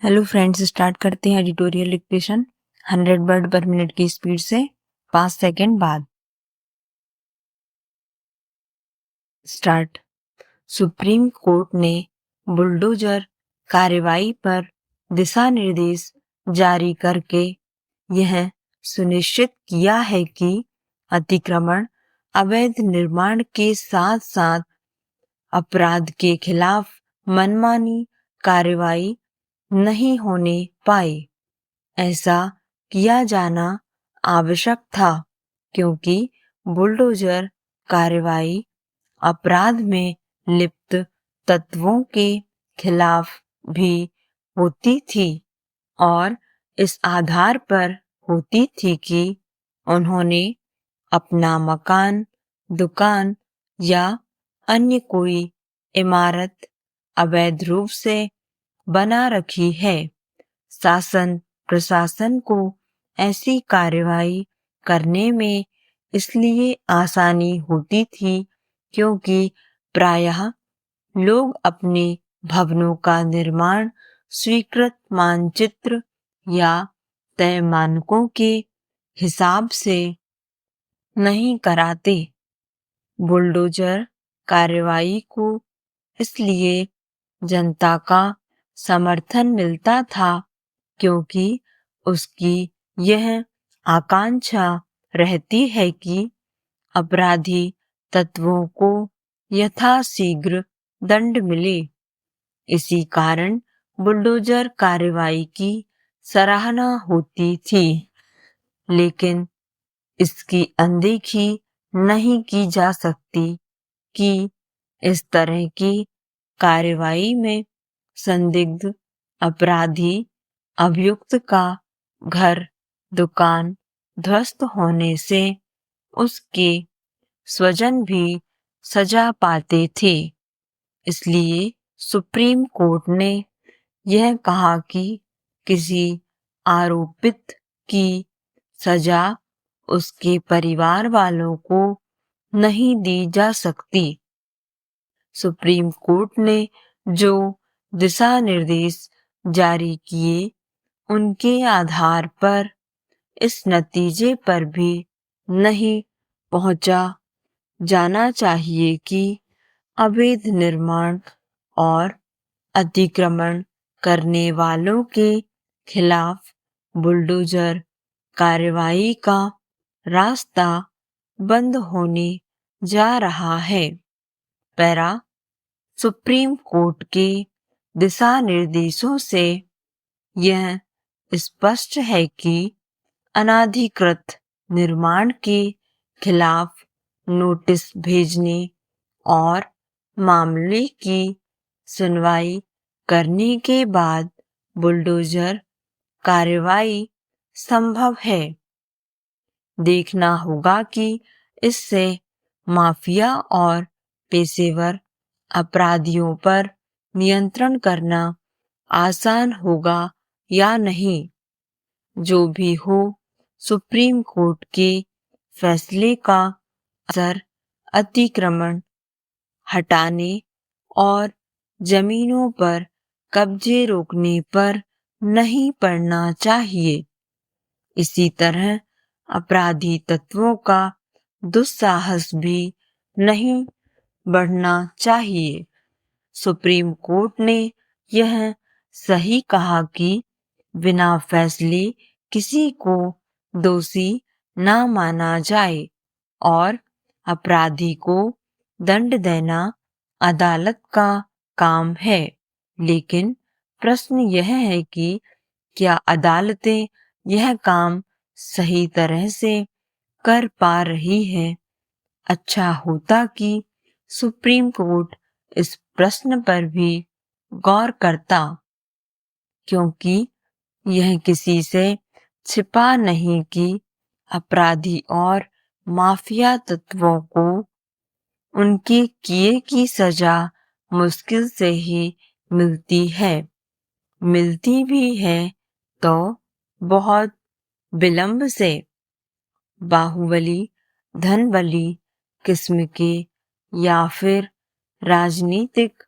Hello friends, start करते हैं editorial dictation 100 word पर मिनट की स्पीड से 5 सेकंड बाद। स्टार्ट। सुप्रीम कोर्ट ने बुलडोजर कार्रवाई पर दिशा निर्देश जारी करके यह सुनिश्चित किया है कि अतिक्रमण, अवैध निर्माण के साथ साथ अपराध के खिलाफ मनमानी कार्रवाई नहीं होने पाए। ऐसा किया जाना आवश्यक था क्योंकि बुलडोजर कार्रवाई अपराध में लिप्त तत्वों के खिलाफ भी होती थी और इस आधार पर होती थी कि उन्होंने अपना मकान, दुकान या अन्य कोई इमारत अवैध रूप से बना रखी है। शासन प्रशासन को ऐसी कार्रवाई करने में इसलिए आसानी होती थी क्योंकि प्रायः लोग अपने भवनों का निर्माण स्वीकृत मानचित्र या तय मानकों के हिसाब से नहीं कराते। बुलडोजर कार्रवाई को इसलिए जनता का समर्थन मिलता था क्योंकि उसकी यह आकांक्षा रहती है कि अपराधी तत्वों को यथाशीघ्र दंड मिले। इसी कारण बुलडोजर कार्रवाई की सराहना होती थी, लेकिन इसकी अनदेखी नहीं की जा सकती कि इस तरह की कार्रवाई में संदिग्ध अपराधी अभियुक्त का घर, दुकान ध्वस्त होने से उसके स्वजन भी सजा पाते थे। इसलिए सुप्रीम कोर्ट ने यह कहा कि किसी आरोपित की सजा उसके परिवार वालों को नहीं दी जा सकती। सुप्रीम कोर्ट ने जो दिशा निर्देश जारी किए उनके आधार पर इस नतीजे पर भी नहीं पहुंचा जाना चाहिए कि अवैध निर्माण और अतिक्रमण करने वालों के खिलाफ बुलडोजर कार्रवाई का रास्ता बंद होने जा रहा है। पैरा। सुप्रीम कोर्ट के दिशा निर्देशों से यह स्पष्ट है कि अनाधिकृत निर्माण के खिलाफ नोटिस भेजने और मामले की सुनवाई करने के बाद बुलडोजर कार्रवाई संभव है। देखना होगा कि इससे माफिया और पेशेवर अपराधियों पर नियंत्रण करना आसान होगा या नहीं। जो भी हो, सुप्रीम कोर्ट के फैसले का असर अतिक्रमण हटाने और जमीनों पर कब्जे रोकने पर नहीं पड़ना चाहिए। इसी तरह अपराधी तत्वों का दुस्साहस भी नहीं बढ़ना चाहिए। सुप्रीम कोर्ट ने यह सही कहा कि बिना फैसले किसी को दोषी न माना जाए और अपराधी को दंड देना अदालत का काम है। लेकिन प्रश्न यह है कि क्या अदालतें यह काम सही तरह से कर पा रही है? अच्छा होता कि सुप्रीम कोर्ट इस प्रश्न पर भी गौर करता, क्योंकि यह किसी से छिपा नहीं कि अपराधी और माफिया तत्वों को उनके किए की सजा मुश्किल से ही मिलती है। मिलती भी है तो बहुत विलंब से। बाहुबली, धनबली किस्म के या फिर राजनीतिक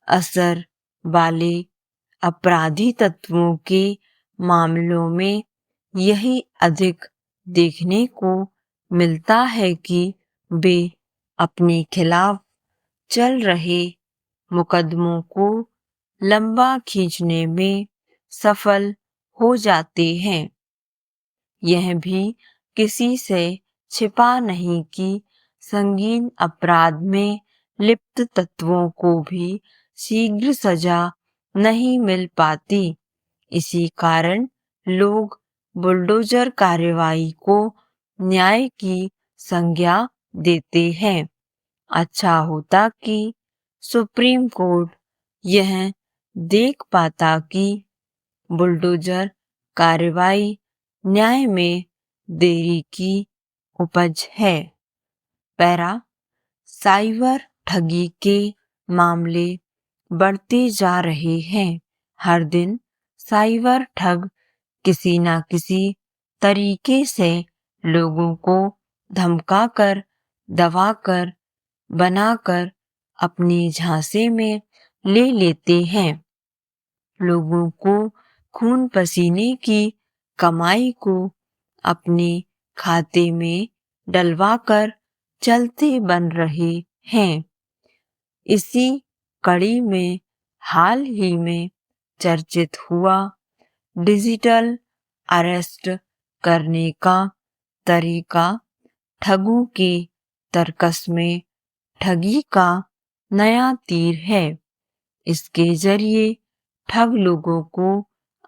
असर वाले अपराधी तत्वों के मामलों में यही अधिक देखने को मिलता है कि वे अपने खिलाफ चल रहे मुकदमों को लंबा खींचने में सफल हो जाते हैं। यह भी किसी से छिपा नहीं कि संगीन अपराध में लिप्त तत्वों को भी शीघ्र सजा नहीं मिल पाती। इसी कारण लोग बुलडोजर कार्रवाई को न्याय की संज्ञा देते हैं। अच्छा होता कि सुप्रीम कोर्ट यह देख पाता कि बुलडोजर कार्रवाई न्याय में देरी की उपज है। पैरा साइबर ठगी के मामले बढ़ते जा रहे हैं। हर दिन साइबर ठग किसी न किसी तरीके से लोगों को धमकाकर, दबाकर, बनाकर अपने झांसे में ले लेते हैं। लोगों को खून पसीने की कमाई को अपने खाते में डलवाकर चलते बन रहे हैं। इसी कड़ी में हाल ही में चर्चित हुआ डिजिटल अरेस्ट करने का तरीका ठगों के तर्कस में ठगी का नया तीर है। इसके जरिए ठग लोगों को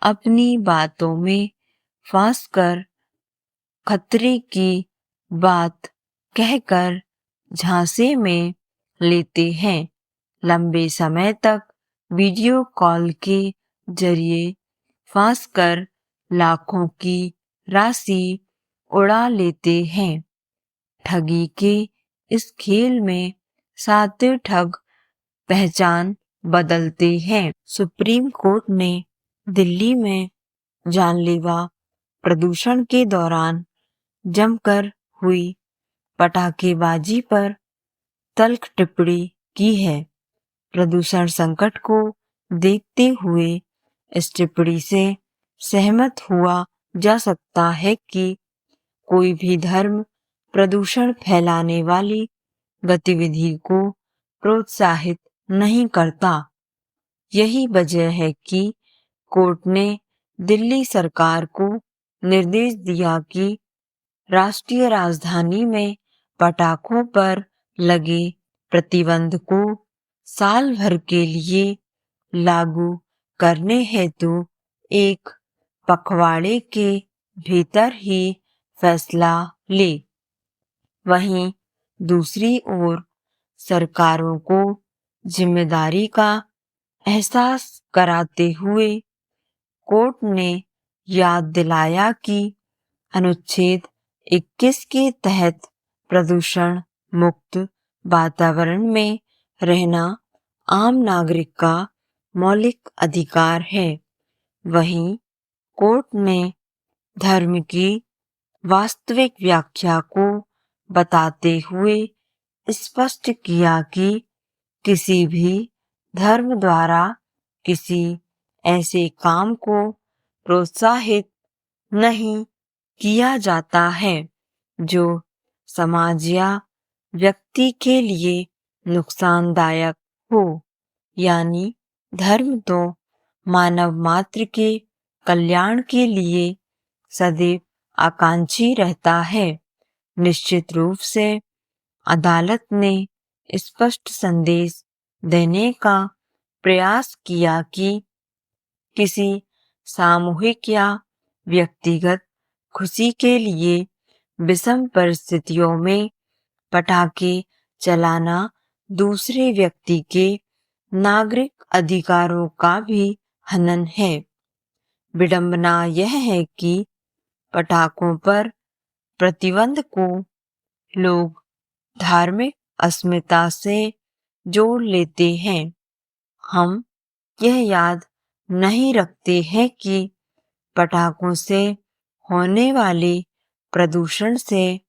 अपनी बातों में फांसकर खतरे की बात कहकर झांसे में लेते हैं। लंबे समय तक वीडियो कॉल के जरिए फांसकर लाखों की राशि उड़ा लेते हैं। ठगी के इस खेल में साते ठग पहचान बदलते हैं। सुप्रीम कोर्ट ने दिल्ली में जानलेवा प्रदूषण के दौरान जमकर हुई पटाखेबाजी पर तल्ख टिप्पणी की है। प्रदूषण संकट को देखते हुए इस टिप्पणी से सहमत हुआ जा सकता है कि कोई भी धर्म प्रदूषण फैलाने वाली गतिविधि को प्रोत्साहित नहीं करता। यही वजह है कि कोर्ट ने दिल्ली सरकार को निर्देश दिया कि राष्ट्रीय राजधानी में पटाखों पर लगे प्रतिबंध को साल भर के लिए लागू करने हेतु एक पखवाड़े के भीतर ही फैसला ले। वहीं दूसरी ओर सरकारों को जिम्मेदारी का एहसास कराते हुए कोर्ट ने याद दिलाया कि अनुच्छेद 21 के तहत प्रदूषण मुक्त वातावरण में रहना आम नागरिक का मौलिक अधिकार है। वहीं कोर्ट ने धर्म की वास्तविक व्याख्या को बताते हुए स्पष्ट किया कि किसी भी धर्म द्वारा किसी ऐसे काम को प्रोत्साहित नहीं किया जाता है जो समाज या व्यक्ति के लिए नुकसानदायक हो। यानी धर्म तो मानव मात्र के कल्याण के लिए सदैव आकांक्षी रहता है। निश्चित रूप से अदालत ने स्पष्ट संदेश देने का प्रयास किया कि किसी सामूहिक या व्यक्तिगत खुशी के लिए विषम परिस्थितियों में पटाखे चलाना दूसरे व्यक्ति के नागरिक अधिकारों का भी हनन है। विडंबना यह है कि पटाखों पर प्रतिबंध को लोग धार्मिक अस्मिता से जोड़ लेते हैं। हम यह याद नहीं रखते हैं कि पटाखों से होने वाले प्रदूषण से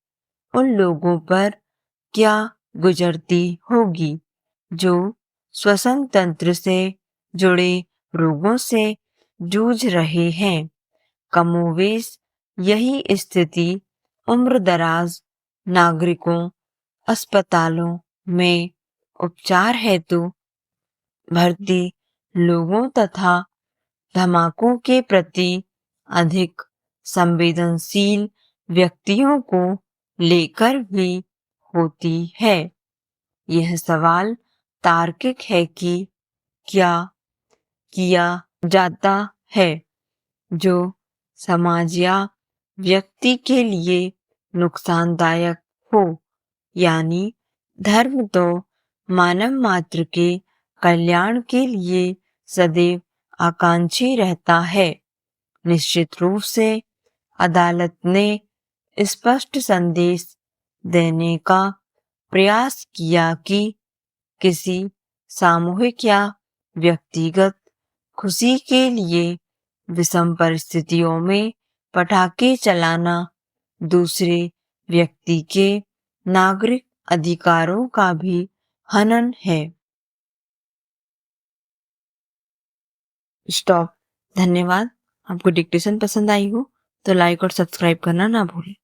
उन लोगों पर क्या गुजरती होगी जो श्वसन तंत्र से जुड़े रोगों से जूझ रहे हैं। कमोवेश यही स्थिति उम्रदराज नागरिकों, अस्पतालों में उपचार हेतु भर्ती लोगों तथा धमाकों के प्रति अधिक संवेदनशील व्यक्तियों को लेकर भी होती है। यह सवाल तार्किक है कि क्या किया जाता है जो समाज या व्यक्ति के लिए नुकसानदायक हो, यानी धर्म तो मानव मात्र के कल्याण के लिए सदैव आकांक्षी रहता है। निश्चित रूप से अदालत ने स्पष्ट संदेश देने का प्रयास किया कि किसी सामूहिक या व्यक्तिगत खुशी के लिए विषम परिस्थितियों में पटाखे चलाना दूसरे व्यक्ति के नागरिक अधिकारों का भी हनन है। स्टॉप। धन्यवाद। आपको डिक्टेशन पसंद आई हो तो लाइक और सब्सक्राइब करना ना भूलें।